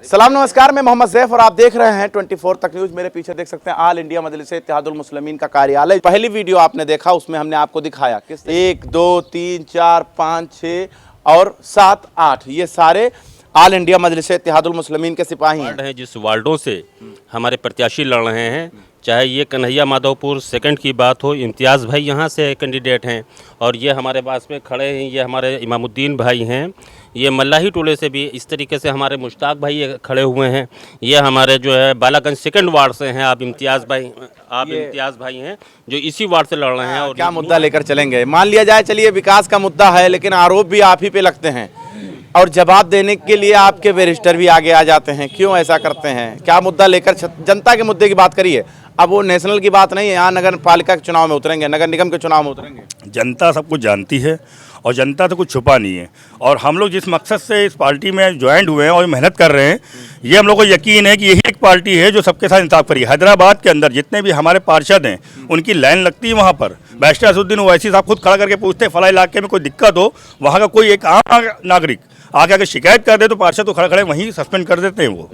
सलाम नमस्कार, मैं मोहम्मद ज़ैफ और आप देख रहे हैं 24 तक न्यूज़। मेरे पीछे देख सकते हैं ऑल इंडिया मजलिस-ए-इत्तेहादुल मुस्लिमीन का कार्यालय। पहली वीडियो आपने देखा, उसमें हमने आपको दिखाया किस 1 2 3 4 5 6 और 7 8 ये सारे ऑल इंडिया मजलिस-ए-इत्तेहादुल मुस्लिमीन के सिपाही हैं। जिस वार्डों से हमारे प्रत्याशी लड़ रहे हैं, चाहे ये कन्हैया माधवपुर सेकंड की बात हो, इम्तियाज़ भाई यहाँ से कैंडिडेट हैं, और ये हमारे पास में खड़े हैं, ये हमारे इमामुद्दीन भाई हैं, ये मल्लाही टोले से भी इस तरीके से हमारे मुश्ताक भाई खड़े हुए हैं, ये हमारे जो है बालागंज सेकंड वार्ड से हैं आप इम्तियाज़ भाई हैं जो इसी वार्ड से लड़ रहे हैं। और क्या मुद्दा लेकर चलेंगे? मान लिया जाए, चलिए विकास का मुद्दा है, लेकिन आरोप भी आप ही पे लगते हैं और जवाब देने के लिए आपके बैरिस्टर भी आगे आ जाते हैं। क्यों ऐसा करते हैं? क्या मुद्दा लेकर जनता के मुद्दे की बात करिए। अब वो नेशनल की बात नहीं है, यहाँ नगर पालिका के चुनाव में उतरेंगे, नगर निगम के चुनाव में उतरेंगे। जनता सब कुछ जानती है और जनता तो कुछ छुपा नहीं है, और हम लोग जिस मकसद से इस पार्टी में ज्वाइंट हुए हैं और मेहनत कर रहे हैं, ये हम लोग को यकीन है कि यही एक पार्टी है जो सबके साथ इंसाफ करेगी। हैदराबाद के अंदर जितने भी हमारे पार्षद हैं उनकी लाइन लगती है वहाँ पर। बैरिस्टर असदुद्दीन ओवैसी साहब खुद खड़ा करके पूछते हैं, फला इलाके में कोई दिक्कत हो, वहाँ का कोई एक आम नागरिक आगे अगर शिकायत कर दे तो पार्षद तो खड़े खड़े वहीं सस्पेंड कर देते हैं। वो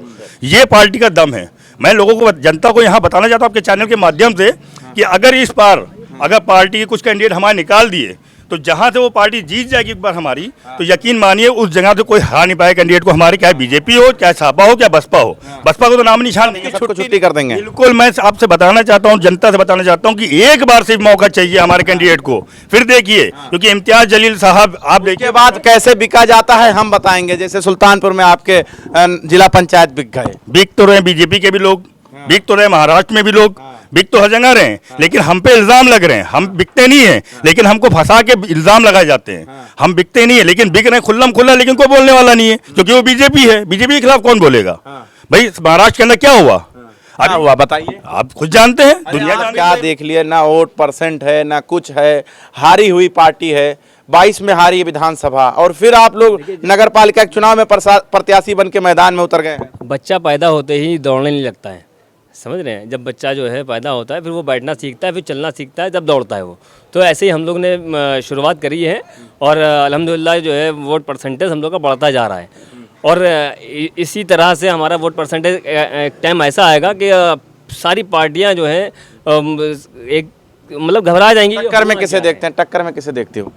ये पार्टी का दम है। मैं लोगों को, जनता को यहाँ बताना चाहता हूँ आपके चैनल के माध्यम से कि अगर इस बार अगर पार्टी के कुछ कैंडिडेट हमारे निकाल दिए तो जहाँ से वो पार्टी जीत जाएगी एक बार हमारी, तो यकीन मानिए उस जगह से कोई हार नहीं पाए कैंडिडेट को हमारे, चाहे बीजेपी हो, चाहे सपा हो, चाहे बसपा हो। बसपा को तो नाम निशान नहीं, छुट्टी कर देंगे। बिल्कुल, मैं आपसे बताना चाहता हूँ, जनता से बताना चाहता हूँ कि एक बार सिर्फ मौका चाहिए हमारे कैंडिडेट को, फिर देखिए। क्योंकि इम्तियाज जलील साहब आप देखिए बाद कैसे बिका जाता है हम बताएंगे। जैसे सुल्तानपुर में आपके जिला पंचायत बिक गए, बिक तो रहे बीजेपी के भी लोग, बिक तो रहे महाराष्ट्र में भी लोग, बिक तो हर जगह रहे हैं, लेकिन हम पे इल्जाम लग रहे हैं। हम बिकते नहीं है, लेकिन हमको फंसा के इल्जाम लगाए जाते हैं। हम बिकते नहीं है लेकिन बिक रहे हैं खुल्लम खुल्ला, लेकिन कोई बोलने वाला नहीं है क्योंकि वो बीजेपी है। बीजेपी के खिलाफ कौन बोलेगा? भाई महाराष्ट्र के अंदर क्या हुआ? क्या हुआ बताइए। आप खुद जानते हैं, दुनिया जानती क्या है। देख लिए ना, वोट परसेंट है ना कुछ है, हारी हुई पार्टी है। 22 में हारी है विधानसभा, और फिर आप लोग नगर पालिका के चुनाव में प्रत्याशी बन के मैदान में उतर गए हैं। बच्चा पैदा होते ही दौड़ने नहीं लगता है, समझ रहे हैं। जब बच्चा जो है पैदा होता है फिर वो बैठना सीखता है, फिर चलना सीखता है, जब दौड़ता है वो। तो ऐसे ही हम लोग ने शुरुआत करी है और अल्हम्दुलिल्लाह जो है वोट परसेंटेज हम लोग का बढ़ता जा रहा है। और इसी तरह से हमारा वोट परसेंटेज एक टाइम ऐसा आएगा कि सारी पार्टियां जो है एक मतलब घबरा जाएंगी। टक्कर में किसे देखते हैं? टक्कर में किसे देखते हो?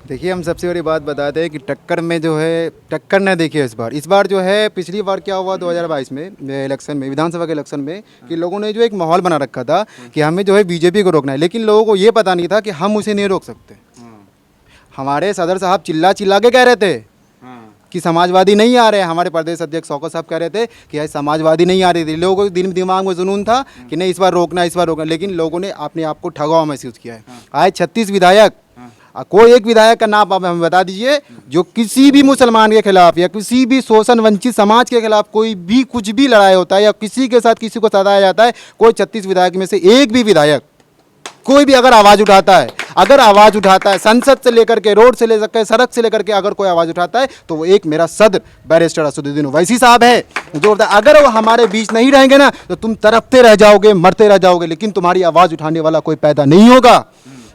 देखिए, हम सबसे बड़ी बात बताते हैं कि टक्कर में जो है, टक्कर न देखिए इस बार जो है। पिछली बार क्या हुआ 2022 में इलेक्शन में, विधानसभा के इलेक्शन में, कि लोगों ने जो एक माहौल बना रखा था कि हमें जो है बीजेपी को रोकना है, लेकिन लोगों को ये पता नहीं था कि हम उसे नहीं रोक सकते। हमारे सदर साहब चिल्ला चिल्ला के कह रहे थे कि समाजवादी नहीं आ रहे। हमारे प्रदेश अध्यक्ष शौकत साहब कह रहे थे कि यार समाजवादी नहीं आ रही थी। लोगों के दिमाग में जुनून था कि नहीं इस बार रोकना, इस बार रोकना, लेकिन लोगों ने अपने आप को ठगा हुआ महसूस किया है। आए 36 विधायक, कोई एक विधायक का नाम आप हमें बता दीजिए जो किसी भी मुसलमान के खिलाफ या किसी भी शोषण वंचित समाज के खिलाफ कोई भी कुछ भी लड़ाई होता है या किसी के साथ किसी को सताया जाता है, कोई 36 विधायक में से एक भी विधायक कोई भी अगर आवाज़ उठाता है, संसद से लेकर के रोड से लेकर के सड़क से लेकर के अगर कोई आवाज़ उठाता है तो वो एक मेरा सदर बैरिस्टर असदुद्दीन ओवैसी साहब है जो अगर वो हमारे बीच नहीं रहेंगे ना तो तुम तड़पते रह जाओगे, मरते रह जाओगे, लेकिन तुम्हारी आवाज़ उठाने वाला कोई पैदा नहीं होगा।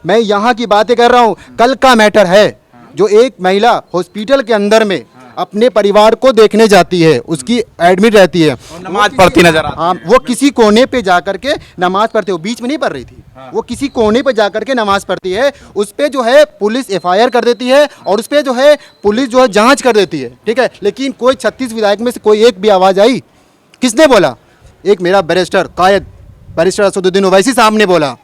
मैं यहाँ की बातें कर रहा हूँ, कल का मैटर है। जो एक महिला हॉस्पिटल के अंदर में अपने परिवार को देखने जाती है, उसकी एडमिट रहती है, नमाज पढ़ती नजर आती है। हाँ, वो किसी कोने पे जाकर के नमाज पढ़ती है। वो बीच में नहीं पढ़ रही थी, वो किसी कोने पे जाकर के नमाज पढ़ती है। उस पे जो है पुलिस FIR कर देती है और उस पे जो है पुलिस जो है जांच कर देती है, ठीक है। लेकिन कोई 36 विधायक में से कोई एक भी आवाज़ आई? किसने बोला? एक मेरा बैरिस्टर कायद बैरिस्टर असदुद्दीन ओवैसी साहब ने बोला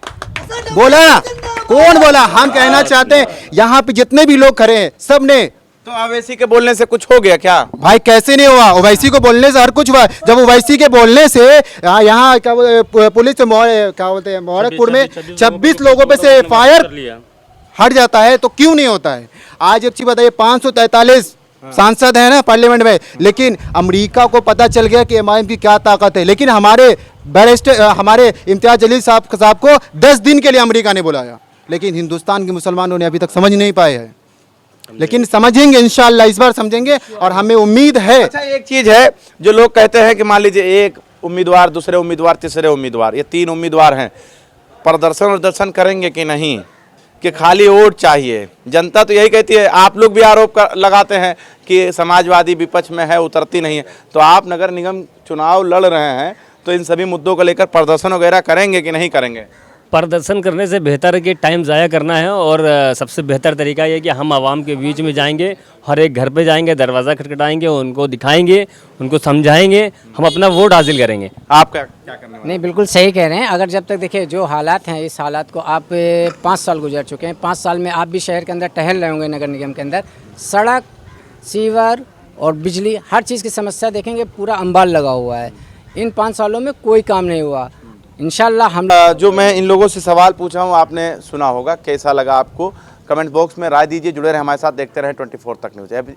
ना? कौन बोला? हम कहना चाहते हैं यहाँ पे जितने भी लोग खड़े हैं सब ने। तो ओवैसी के बोलने से कुछ हो गया क्या? भाई कैसे नहीं हुआ? ओवैसी को बोलने से हर कुछ हुआ। जब ओवैसी के बोलने से यहाँ क्या पुलिस क्या बोलते हैं मोहरकपुर में 26 लोगों पे से FIR हट जाता है तो क्यों नहीं होता है? आज एक चीज बताइए, 543 सांसद है ना पार्लियामेंट में, लेकिन अमेरिका को पता चल गया कि MIM की क्या ताकत है, लेकिन हमारे बैरिस्टर हमारे इम्तियाज जलील साहब को 10 दिन के लिए अमेरिका ने बुलाया, लेकिन हिंदुस्तान के मुसलमानों ने अभी तक समझ नहीं पाए हैं। लेकिन समझेंगे इंशाअल्लाह, इस बार समझेंगे और हमें उम्मीद है। अच्छा, एक चीज है जो लोग कहते हैं कि मान लीजिए एक उम्मीदवार, दूसरे उम्मीदवार, तीसरे उम्मीदवार, ये 3 उम्मीदवार हैं, प्रदर्शन और दर्शन करेंगे कि नहीं? कि खाली वोट चाहिए। जनता तो यही कहती है, आप लोग भी आरोप लगाते हैं कि समाजवादी विपक्ष में है, उतरती नहीं है। तो आप नगर निगम चुनाव लड़ रहे हैं तो इन सभी मुद्दों को लेकर प्रदर्शन वगैरह करेंगे कि नहीं करेंगे? प्रदर्शन करने से बेहतर है कि टाइम ज़ाया करना है, और सबसे बेहतर तरीका ये है कि हम आवाम के बीच में जाएंगे, हर एक घर पे जाएंगे, दरवाज़ा खटखटाएंगे, उनको दिखाएंगे, उनको समझाएंगे, हम अपना वोट हासिल करेंगे। आप क्या करने वाले? नहीं, बिल्कुल सही कह रहे हैं। अगर जब तक देखिए जो हालात हैं, इस हालात को आप 5 साल गुजर चुके हैं, 5 साल में आप भी शहर के अंदर टहल रहे होंगे, नगर निगम के अंदर सड़क, सीवर और बिजली, हर चीज़ की समस्या देखेंगे, पूरा अंबाल लगा हुआ है। इन 5 सालों में कोई काम नहीं हुआ। इंशाल्लाह हम जो मैं इन लोगों से सवाल पूछा हूँ आपने सुना होगा, कैसा लगा आपको? कमेंट बॉक्स में राय दीजिए। जुड़े रहे हमारे साथ, देखते रहे 24 तक न्यूज़।